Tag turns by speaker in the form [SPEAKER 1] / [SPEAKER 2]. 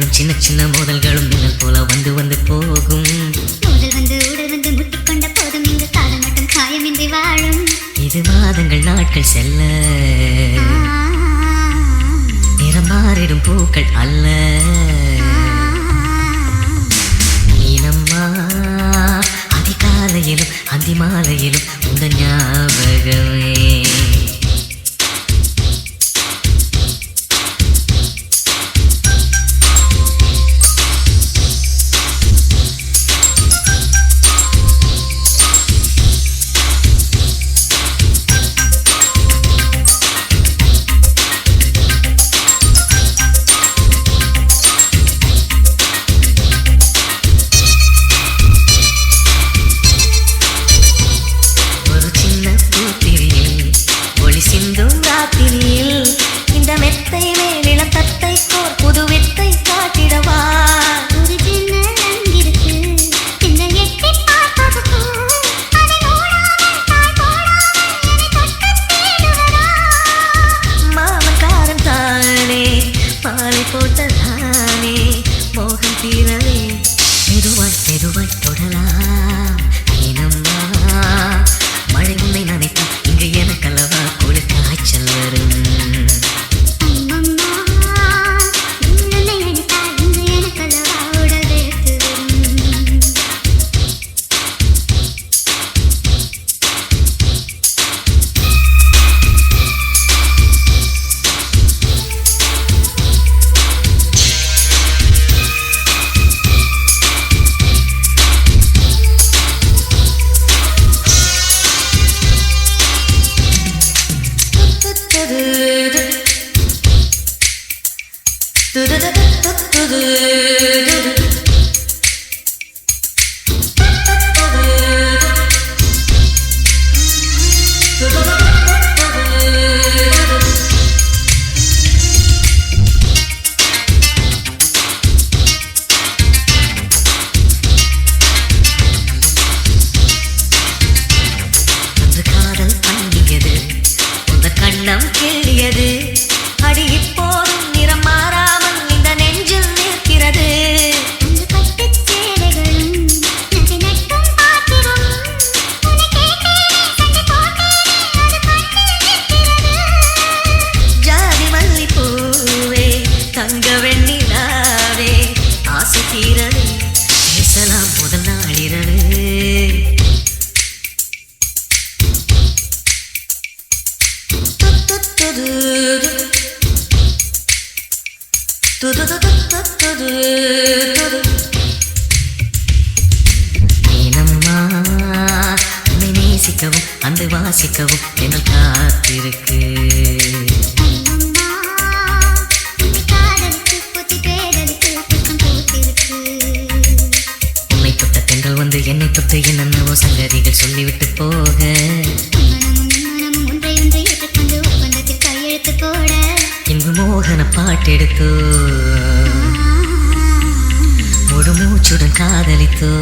[SPEAKER 1] காதலும் சின்ன சின்ன மோதல்களும் மின்னல் போல வந்து வந்து போகும்.
[SPEAKER 2] மோதல் வந்து உடல் வந்து முட்டிக்கொண்ட போதும் இங்கு காதல் மட்டும் காயமின்றி வாழும்.
[SPEAKER 1] இது மாதங்கள் நாட்கள் செல்ல நிறம் மாறிடும் பூக்கள் அல்ல. நீனம்மா அதிகாலையிலும் அந்தி மாலையிலும் உந்த ஞாபகமே. போட்டதானே மோகம் தீரவே மெதுவாய் மெதுவாய் தொடலாம். ஏனம்மா மழை உன்னை நினைத்தா இங்கு எனக்கல்லவா குளிர் காய்ச்சல் வரும். கண்ணம் கேளியது அடி இப்போதும் நிறம் மாறாமல் இந்த நெஞ்சில் நிற்கிறது. ஜாதி மல்லி பூவே தங்க வெண்ணிலாவே ஆசை தீரவே பேசலாம் முதல் நாளிரவு. ஏனம்மா உன்னை நேசிக்கவும் அந்த வாசிக்கவும் என்ன காத்திருக்கு. உன்னை தொட்ட தென்றல் வந்து என்னை தொட்டு என்னென்னவோ சங்கதிகள் சொல்லிவிட்டு போக இங்கு மோகன பாட்டெடுத்தோ முழு மூச்சுடன் காதலித்தோ.